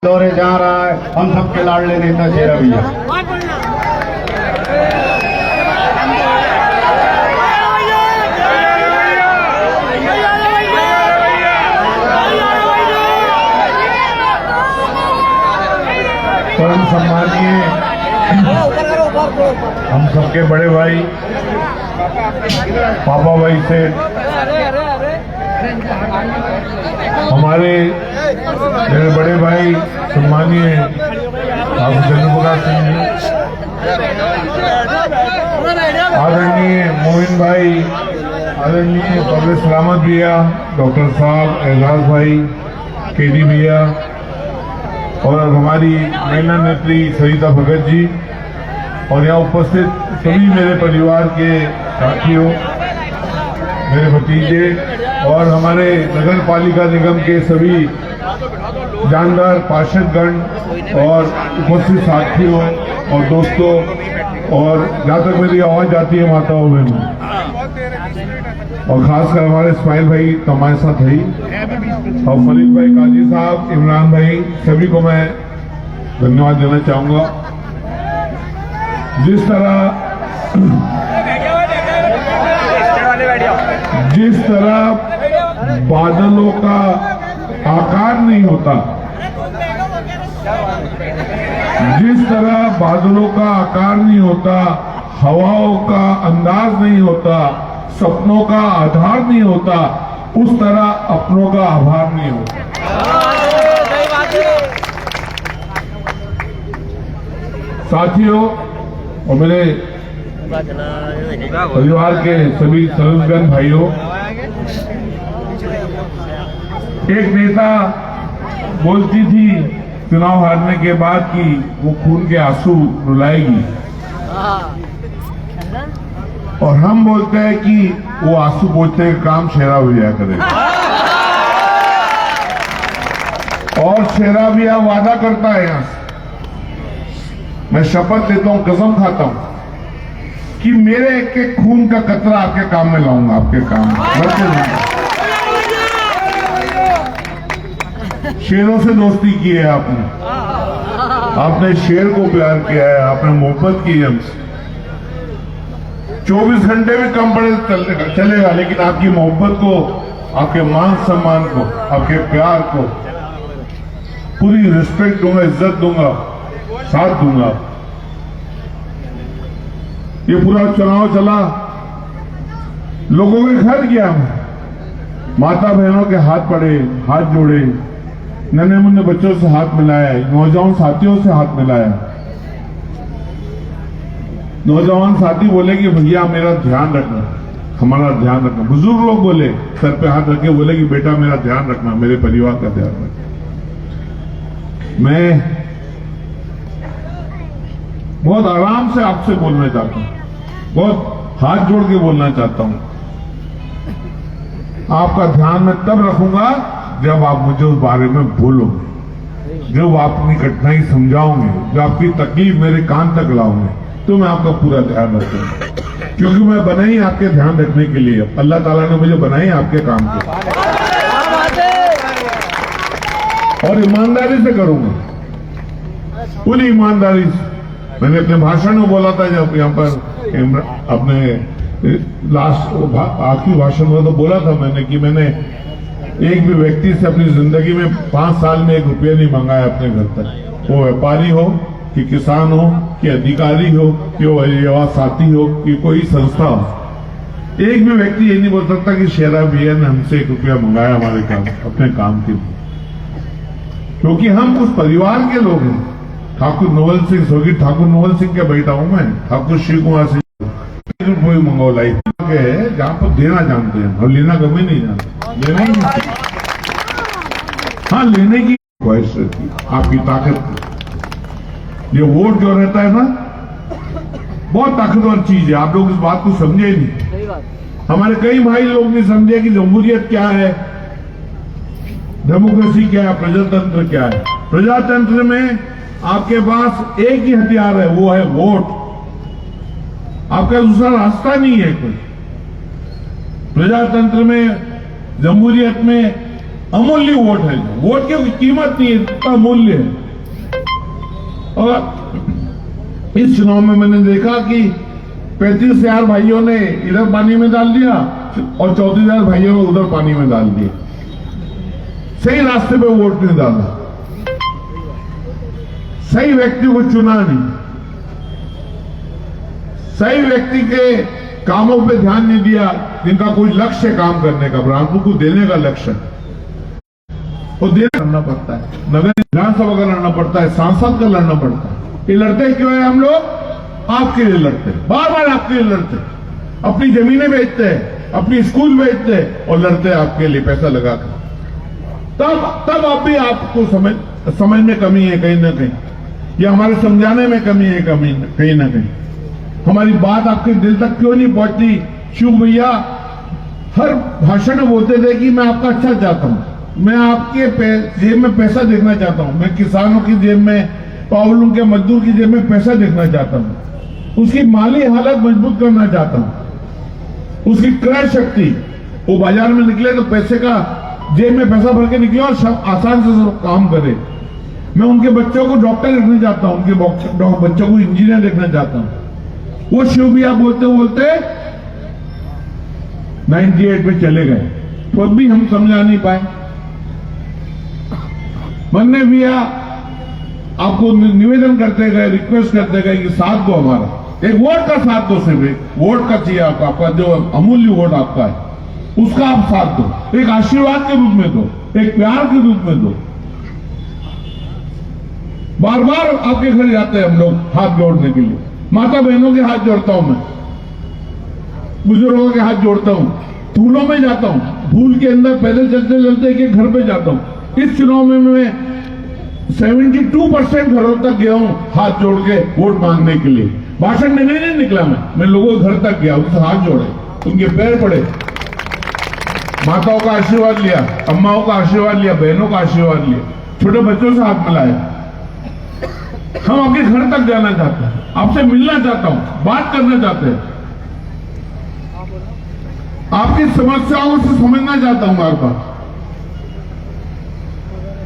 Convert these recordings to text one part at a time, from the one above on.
दौरे जा रहा है हम सबके लाडले नेता शेरा भैया। परम सम्मानीय हम सबके बड़े भाई पापा भाई से हमारे मेरे बड़े भाई सम्मानीय बाबू चंद्रप्रकाश सिंह जी, आदरणीय मोहिन भाई, आदरणीय परवेश सलामत भैया, डॉक्टर साहब, एजाज भाई, केडी भैया और हमारी महिला नेत्री सरिता भगत जी और यहाँ उपस्थित सभी मेरे परिवार के साथियों, मेरे भतीजे और हमारे नगर पालिका निगम के सभी जानदार पार्षदगण और उपस्थित साथियों और दोस्तों और जहाँ तक मेरी आवाज जाती है माताओं बहनों और खासकर हमारे इस्माइल भाई तो हमारे साथ है और फरीद भाई, काजी साहब, इमरान भाई, सभी को मैं धन्यवाद देना चाहूंगा। जिस तरह बादलों का आकार नहीं होता, जिस तरह बादलों का आकार नहीं होता, हवाओं का अंदाज नहीं होता, सपनों का आधार नहीं होता, उस तरह अपनों का आभार नहीं होता। साथियों और मेरे परिवार के सभी सदस्यगण भाइयों, एक नेता बोलती थी चुनाव हारने के बाद कि वो खून के आंसू रुलाएगी और हम बोलते हैं कि वो आंसू पोंछने का काम शेरा भैया करेगा और शेरा भैया वादा करता है यहां से, मैं शपथ लेता हूं, कसम खाता हूं कि मेरे एक एक खून का कतरा आपके काम में लाऊंगा, आपके काम में। शेरों से दोस्ती की है आपने, आपने शेर को प्यार किया है, आपने मोहब्बत की है हमसे। 24 घंटे में कम पड़े चलेगा, लेकिन आपकी मोहब्बत को, आपके मान सम्मान को, आपके प्यार को पूरी रिस्पेक्ट दूंगा, इज्जत दूंगा, साथ दूंगा। ये पूरा चुनाव चला, लोगों के घर गया, माता बहनों के हाथ पड़े, हाथ जोड़े, नन्हे मुन्ने बच्चों से हाथ मिलाया, नौजवान साथियों से हाथ मिलाया। नौजवान साथी बोले कि भैया मेरा ध्यान रखना, हमारा ध्यान रखना। बुजुर्ग लोग बोले, सर पे हाथ रखे बोले कि बेटा मेरा ध्यान रखना, मेरे परिवार का ध्यान रखना। मैं बहुत आराम से आपसे बोलना चाहता हूं, बहुत हाथ जोड़ के बोलना चाहता हूं। आपका ध्यान मैं तब रखूंगा जब आप मुझे उस बारे में बोलोगे, जब आप अपनी कठिनाई समझाओगे, जब आपकी तकलीफ मेरे कान तक लाओगे, तो मैं आपका पूरा ध्यान रखूंगा, क्योंकि मैं बना ही आपके ध्यान रखने के लिए। अल्लाह ताला ने मुझे बनाई आपके काम के, और ईमानदारी से करूंगा, पूरी ईमानदारी से। मैंने अपने भाषण में बोला था, जब यहाँ पर अपने लास्ट आखिरी भाषण में तो बोला था मैंने कि मैंने एक भी व्यक्ति से अपनी जिंदगी में 5 साल में 1 रुपया नहीं मंगाया अपने घर तक, वो व्यापारी हो कि किसान हो कि अधिकारी हो कि वो युवा साथी हो कि कोई संस्था हो। एक भी व्यक्ति ये नहीं बोल सकता कि शेरा भैया ने हमसे 1 रुपया मंगाया हमारे काम, अपने काम के लिए, क्योंकि हम उस परिवार के लोग हैं। ठाकुर नवल सिंह, स्वर्गीय ठाकुर नवल सिंह का बेटा हूं मैं, ठाकुर शिव कुमार सिंह कोई मंगो लाई है जहां पर देना जानते हैं और लेना कभी नहीं जानते, लेना ही नहीं। हाँ, लेने की ख्वाहिश रहती है, आपकी ताकत। ये वोट जो रहता है ना, बहुत ताकतवर चीज है, आप लोग इस बात को समझे ही नहीं। हमारे कई भाई लोग नहीं समझे कि जमहूरियत क्या है, डेमोक्रेसी क्या है, प्रजातंत्र क्या है। प्रजातंत्र में आपके पास एक ही हथियार है, वो है वोट। आपका दूसरा रास्ता नहीं है कोई। प्रजातंत्र में, जमहूरियत में अमूल्य वोट है। वोट की कोई कीमत नहीं है, इतना मूल्य है। और इस चुनाव में मैंने देखा कि 35,000 भाइयों ने इधर पानी में डाल दिया और 34,000 भाइयों ने उधर पानी में डाल दिया। सही रास्ते पे वोट नहीं डाला, सही व्यक्ति को चुना नहीं, सही व्यक्ति के कामों पे ध्यान नहीं दिया जिनका कोई लक्ष्य काम करने का, बुरहानपुर को देने का लक्ष्य वो लड़ना पड़ता है, नगर विधानसभा का लड़ना पड़ता है, सांसद का लड़ना पड़ता है। ये लड़ते क्यों है? हम लोग आपके लिए लड़ते हैं, बार बार आपके लिए लड़ते हैं, अपनी जमीनें बेचते हैं, अपनी स्कूल बेचते हैं और लड़ते हैं आपके लिए पैसा लगाकर। तब आप भी आपको समझ में कमी है कहीं ना कहीं, या हमारे समझाने में कमी है कहीं ना कहीं। हमारी बात आपके दिल तक क्यों नहीं पहुंचती? शिव भैया हर भाषण में बोलते थे कि मैं आपका अच्छा चाहता हूं, मैं आपके जेब में पैसा देखना चाहता हूं, मैं किसानों की जेब में, पावलों के मजदूर की जेब में पैसा देखना चाहता हूं, उसकी माली हालत मजबूत करना चाहता हूं, उसकी क्रय शक्ति, वो बाजार में निकले तो पैसे का जेब में पैसा भर के निकले और आसान से काम करे। मैं उनके बच्चों को डॉक्टर देखना चाहता हूं, उनके बच्चों को इंजीनियर देखना चाहता हूं। वो शिव भैया बोलते बोलते 98 में चले गए, तो भी हम समझा नहीं पाए। मन्ने भैया आपको निवेदन करते गए, रिक्वेस्ट करते गए कि साथ दो, हमारा एक वोट का साथ दो, सिर्फ एक वोट का चाहिए आपका जो अमूल्य वोट आपका है उसका आप साथ दो, एक आशीर्वाद के रूप में दो, एक प्यार के रूप में दो। बार बार आपके घर जाते हैं हम लोग हाथ जोड़ने के लिए, माता बहनों के हाथ जोड़ता हूं, मैं बुजुर्गों के हाथ जोड़ता हूं, फूलों में जाता हूं, फूल के अंदर पैदल चलते चलते एक घर पे जाता हूं। इस चुनाव में मैं 72% घरों तक गया हूं हाथ जोड़ के वोट मांगने के लिए। भाषण देने नहीं निकला मैं लोगों के घर तक गया, उनसे हाथ जोड़े, उनके पैर पड़े, माताओं का आशीर्वाद लिया, अम्माओं का आशीर्वाद लिया, बहनों का आशीर्वाद लिया, छोटे बच्चों से हाथ मिलाया। हम आपके घर तक जाना चाहते हैं, आपसे मिलना चाहता हूं, बात करना चाहते हैं, आपकी समस्याओं से समझना चाहता हूं बार बार।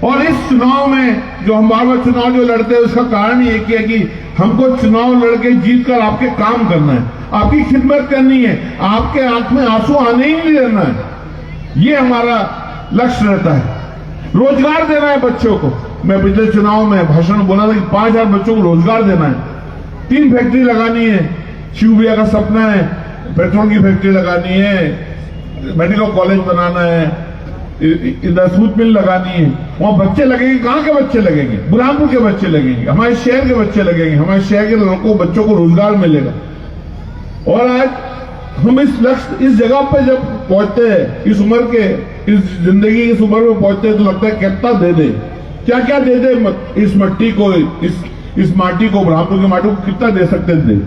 और इस चुनाव में जो हम बार बार चुनाव जो लड़ते हैं उसका कारण एक ही है कि हमको चुनाव लड़के जीत कर आपके काम करना है, आपकी खिदमत करनी है, आपके आंख में आंसू आने ही नहीं देना है। ये हमारा लक्ष्य रहता है। रोजगार देना है बच्चों को। मैं पिछले चुनाव में भाषण में बोला था कि 5,000 बच्चों को रोजगार देना है, 3 फैक्ट्री लगानी है, शिव भैया का सपना है, पेट्रोल की फैक्ट्री लगानी है, मेडिकल कॉलेज बनाना है, इधर सूत मिल लगानी है। वहां बच्चे लगेंगे, कहां के बच्चे लगेंगे? बुरहानपुर के बच्चे लगेंगे, हमारे शहर के बच्चे लगेंगे, हमारे शहर के लोगों बच्चों को रोजगार मिलेगा। और आज हम इस लक्ष्य, इस जगह पे जब पहुंचते हैं, इस उम्र के, इस जिंदगी की इस उम्र में पहुंचते हैं, तो लगता है कितना दे दे, क्या क्या दे दे इस मिट्टी को, इस माटी को, बुरहानपुर की माटी को कितना दे सकते थे।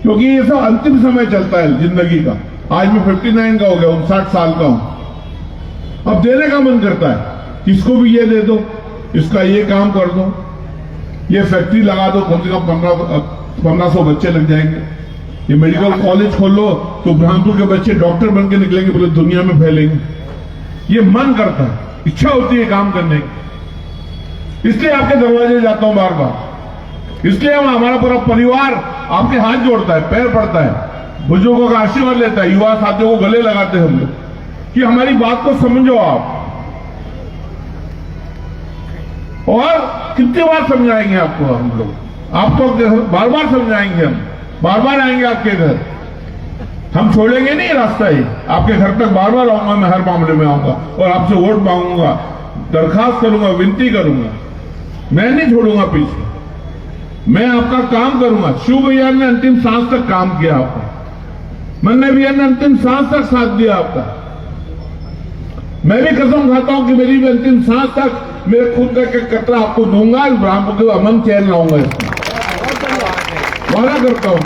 क्योंकि ये सब अंतिम समय चलता है जिंदगी का। आज मैं 59 का हो गया, 59 साल का हूं। अब देने का मन करता है, इसको भी ये दे दो, इसका ये काम कर दो, ये फैक्ट्री लगा दो, कम से कम 1500 बच्चे लग जाएंगे। ये मेडिकल कॉलेज खोल लो तो बुरहानपुर के बच्चे डॉक्टर बन के निकलेंगे, पूरी दुनिया में फैलेंगे। ये मन करता है, इच्छा होती है काम करने की। इसलिए आपके दरवाजे जाता हूं बार बार, इसलिए हमारा पूरा परिवार आपके हाथ जोड़ता है, पैर पड़ता है, बुजुर्गों का आशीर्वाद लेता है, युवा साथियों को गले लगाते हैं हम लोग कि हमारी बात को समझो आप। और कितनी बार समझाएंगे आपको हम लोग, आपको बार बार समझाएंगे, हम बार बार आएंगे आपके घर, हम छोड़ेंगे नहीं रास्ता ही, आपके घर तक बार बार आऊंगा, मैं हर मामले में आऊंगा और आपसे वोट मांगूंगा, दरखास्त करूंगा, विनती करूंगा, मैं नहीं छोड़ूंगा पीछे, मैं आपका काम करूंगा। शिव भैया ने अंतिम सांस तक काम किया आपका, मन्ने भैया ने अंतिम सांस तक साथ दिया आपका। मैं भी कसम खाता हूं कि मेरी भी अंतिम सांस तक मेरे खून का कतरा आपको दूंगा, बुरहानपुर को अमन चैन लाऊंगा, इसमें वादा करता हूं,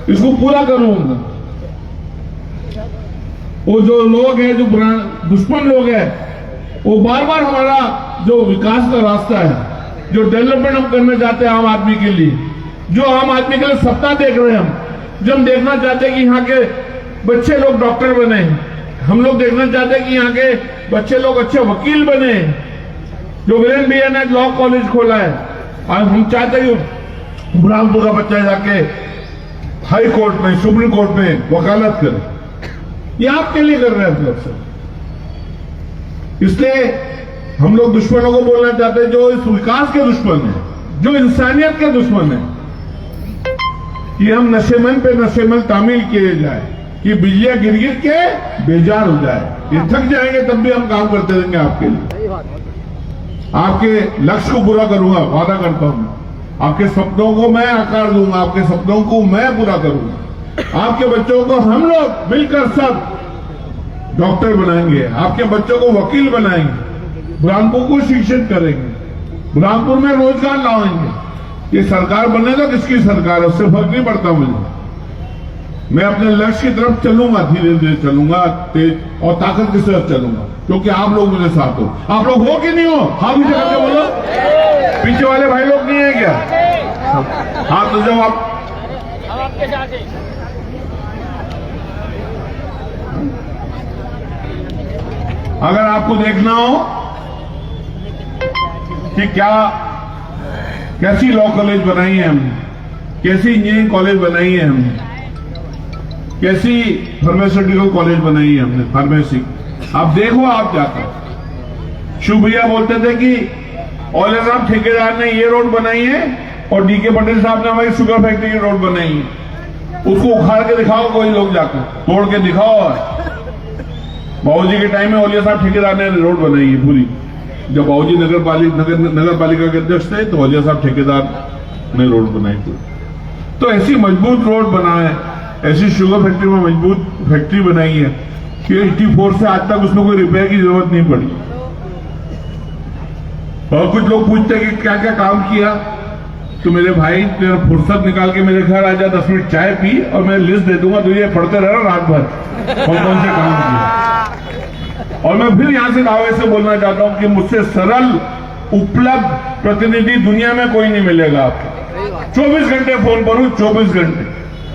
इसको पूरा करूंगा। वो जो लोग हैं, जो दुश्मन लोग हैं, वो बार बार हमारा जो विकास का रास्ता है, जो डेवलपमेंट हम करना चाहते हैं आम आदमी के लिए, जो आम आदमी के लिए सपना देख रहे हैं हम, जो हम देखना चाहते हैं कि यहाँ के बच्चे लोग डॉक्टर बने, हम लोग देखना चाहते हैं कि यहाँ के बच्चे लोग अच्छे वकील बने। जो वीरेन भैया ने लॉ कॉलेज खोला है, आज हम चाहते हैं कि बुरहानपुर का बच्चा जाके हाई कोर्ट में, सुप्रीम कोर्ट में वकालत करे। ये आपके लिए कर रहे हैं सर। इसलिए हम लोग दुश्मनों को बोलना चाहते हैं जो इस विकास के दुश्मन है, जो इंसानियत के दुश्मन है, कि हम नशेमन पे नशेमन तामील किए जाए, कि बिजलियां गिर गिर के बेजार हो जाए। ये थक जाएंगे तब भी हम काम करते रहेंगे आपके लिए। आपके लक्ष्य को पूरा करूंगा, वादा करता हूं। आपके सपनों को मैं आकार दूंगा, आपके सपनों को मैं पूरा करूंगा। आपके बच्चों को हम लोग मिलकर सब डॉक्टर बनाएंगे, आपके बच्चों को वकील बनाएंगे, बुरहानपुर को शिक्षित करेंगे, बुरहानपुर में रोजगार लाएंगे। ये सरकार बनने तो किसकी सरकार है, उससे फर्क नहीं पड़ता मुझे। मैं अपने लक्ष्य की तरफ चलूंगा, धीरे धीरे चलूंगा, तेज और ताकत के साथ चलूंगा, क्योंकि आप लोग मेरे साथ हो। आप लोग हो कि नहीं हो? हाँ मुझे करके बोलो। पीछे वाले भाई लोग नहीं है क्या? हाँ तो जब आप आपके साथ हैं। अगर आपको देखना हो कि क्या कैसी लॉ कॉलेज बनाई है हमने, कैसी इंजीनियरिंग कॉलेज बनाई है हमने, कैसी फार्मास्यूटिकल कॉलेज बनाई है हमने, फार्मेसी। आप देखो, आप जाकर। शिव भैया बोलते थे कि औले साहब ठेकेदार ने ये रोड बनाई है और डीके पटेल साहब ने हमारी शुगर फैक्ट्री की रोड बनाई है। उसको उखाड़ के दिखाओ, कोई लोग जाकर तोड़ के दिखाओ। बाबूजी के टाइम में औलिया साहब ठेकेदार ने रोड बनाई है पूरी। जब बाबूजी नगर पालिका के अध्यक्ष थे तो औलिया साहब ठेकेदार ने रोड बनाई पूरी। तो ऐसी मजबूत रोड बनाए, ऐसी शुगर फैक्ट्री में मजबूत फैक्ट्री बनाई है कि 84 से आज तक उसमें कोई रिपेयर की जरूरत नहीं पड़ी। और कुछ लोग पूछते हैं कि क्या क्या काम किया, तो मेरे भाई तेरा फुर्सत निकाल के मेरे घर आ जा, 10 मिनट चाय पी और मैं लिस्ट दे दूंगा तुझे, पढ़ते रहना रात भर कौन कौन से काम किए। और मैं फिर यहां से दावे से बोलना चाहता हूं कि मुझसे सरल उपलब्ध प्रतिनिधि दुनिया में कोई नहीं मिलेगा आपको। 24 घंटे फोन पर हूं, 24 घंटे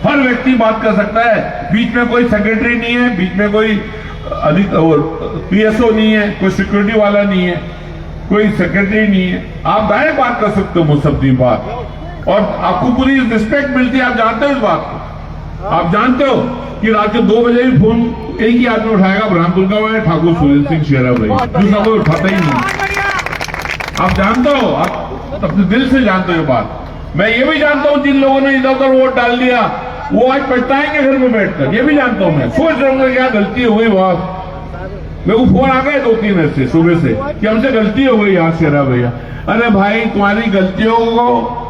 हर व्यक्ति बात कर सकता है। बीच में कोई सेक्रेटरी नहीं है, बीच में कोई पीएसओ नहीं है, कोई सिक्योरिटी वाला नहीं है, कोई सेक्रेटरी नहीं है। आप डायरेक्ट बात कर सकते हो मुझसे अपनी बात, और आपको पूरी रिस्पेक्ट मिलती है। आप जानते हो इस बात को। आप जानते हो कि रात के 2 बजे भी फोन एक ही आदमी उठाएगा, बुरहानपुर का है ठाकुर सुरेंद्र सिंह शेरा भाई, दूसरा कोई उठाता ही नहीं। आप जानते हो, आप अपने दिल से जानते हो ये बात। मैं ये भी जानता हूं जिन लोगों ने इधर उधर वोट डाल दिया वो आज पछताएंगे घर में बैठकर, ये भी जानता हूं। मैं सोच रहा हूँ क्या गलती हो गई। वहां मेरे को फोन आ गए 2-3 ऐसे सुबह से कि हमसे गलती हो गई यहाँ शेरा भैया। अरे भाई, तुम्हारी गलतियों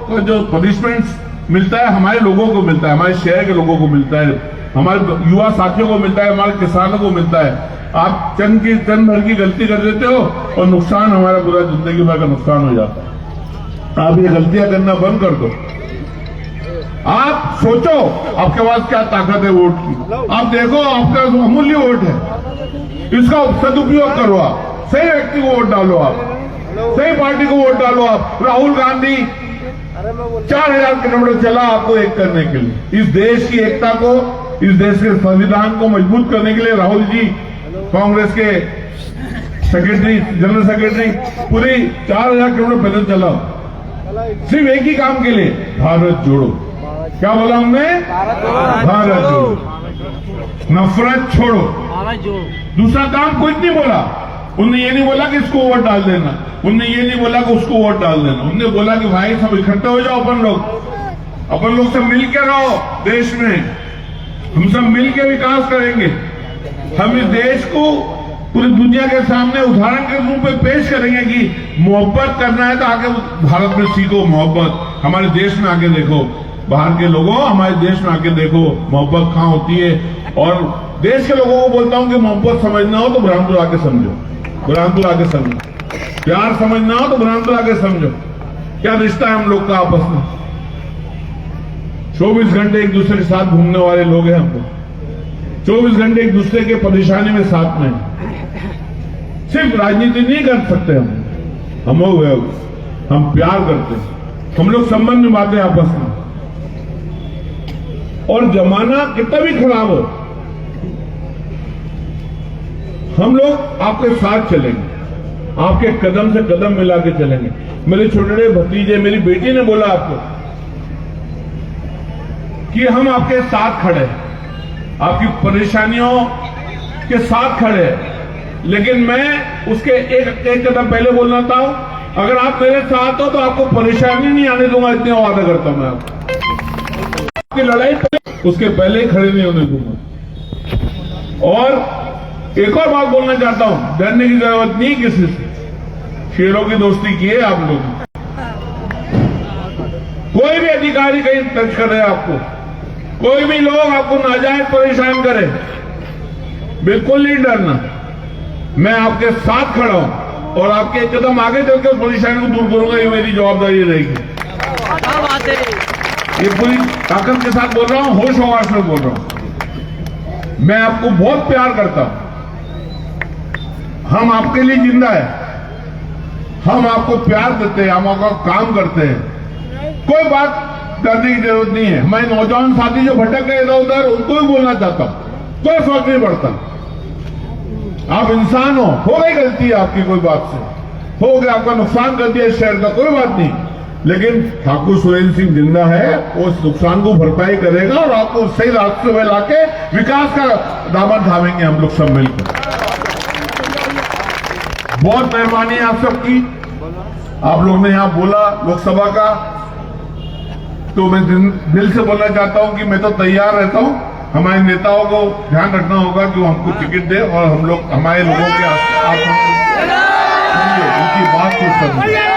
को जो पनिशमेंट मिलता है हमारे लोगों को मिलता है, हमारे शहर के लोगों को मिलता है, हमारे युवा साथियों को मिलता है, हमारे किसानों को मिलता है। आप चंद भर की गलती कर देते हो और नुकसान हमारा पूरा जिंदगी भर का नुकसान हो जाता है। आप ये गलतियां करना बंद कर दो। आप सोचो आपके पास क्या ताकत है वोट की। आप देखो, आपका अमूल्य वोट है, इसका सदुपयोग करो। आप सही व्यक्ति को वोट डालो, आप सही पार्टी को वोट डालो। आप राहुल गांधी 4000 किलोमीटर चला आपको एक करने के लिए, इस देश की एकता को, इस देश के संविधान को मजबूत करने के लिए राहुल जी कांग्रेस के सेक्रेटरी, जनरल सेक्रेटरी, पूरी 4000 किलोमीटर पैदल चला सिर्फ एक ही काम के लिए, भारत जोड़ो। क्या बोला हमने? भारत जोड़ो, नफरत छोड़ो। दूसरा काम कुछ नहीं बोला। उनने ये नहीं बोला कि इसको वोट डाल देना, उनने ये नहीं बोला कि उसको वोट डाल देना। उनने बोला कि भाई सब इकट्ठे हो जाओ, अपन लोग सब मिल के रहो देश में, हम सब मिल के विकास करेंगे। हम इस देश को पूरी दुनिया के सामने उदाहरण के रूप में पेश करेंगे कि मोहब्बत करना है तो आके भारत में सीखो मोहब्बत। हमारे देश में आके देखो, बाहर के लोगों हमारे देश में आके देखो मोहब्बत कहाँ होती है। और देश के लोगों को बोलता हूं कि मोहब्बत समझना हो तो बुरहानपुर आके समझो, बुरहानपुर आके समझो। प्यार समझना हो तो बुरहानपुर आके समझो। क्या रिश्ता है हम लोग का आपस में। 24 घंटे एक दूसरे के साथ घूमने वाले लोग हैं हम लोग, 24 घंटे एक दूसरे के परेशानी में साथ में। सिर्फ राजनीति नहीं कर सकते हम प्यार करते हैं, हम लोग संबंध निभाते हैं आपस में। और जमाना कितना भी खराब हो, हम लोग आपके साथ चलेंगे, आपके कदम से कदम मिला के चलेंगे। मेरे छोटे भतीजे, मेरी बेटी ने बोला आपको कि हम आपके साथ खड़े हैं, आपकी परेशानियों के साथ खड़े हैं। लेकिन मैं उसके एक कदम पहले बोलना था, अगर आप मेरे साथ हो तो आपको परेशानी नहीं आने दूंगा, इतने वादा करता हूं मैं आपकी लड़ाई उसके पहले ही खड़े नहीं होने दूंगा। और एक और बात बोलना चाहता हूं, डरने की जरूरत नहीं किसी से, शेरों की दोस्ती की है आप लोग। कोई भी अधिकारी कहीं टच करे आपको, कोई भी लोग आपको नाजायज परेशान करे, बिल्कुल नहीं डरना। मैं आपके साथ खड़ा हूं और आपके एक कदम आगे चलकर परेशानी को दूर करूंगा, ये मेरी जवाबदारी रहेगी। ये पूरी ताकत के साथ बोल रहा हूं, होश हवास में बोल रहा हूं। मैं आपको बहुत प्यार करता हूं, हम आपके लिए जिंदा है, हम आपको प्यार देते हैं, हम आपका काम करते हैं। कोई बात करने की जरूरत नहीं है। हमारे नौजवान साथी जो भटक गए इधर उधर, उनको भी बोलना चाहता हूं, कोई फर्क नहीं पड़ता। आप इंसान हो गई गलती है आपकी, कोई बात से हो गया, आपका नुकसान कर दिया इस शहर का, कोई बात नहीं। लेकिन ठाकुर सुरेंद्र सिंह जिंदा है, वो उस नुकसान को भरपाई करेगा और आपको सही रास्ते में लाके विकास का दामन थामेंगे हम लोग सब मिलकर। बहुत मेहरबानी है आप सबकी। आप लोग ने यहां बोला लोकसभा का, तो मैं दिल से बोलना चाहता हूं कि मैं तो तैयार रहता हूं। हमारे नेताओं को ध्यान रखना होगा कि वो हमको टिकट दे और हम लोग हमारे लोगों के आप उनकी बात को समझें।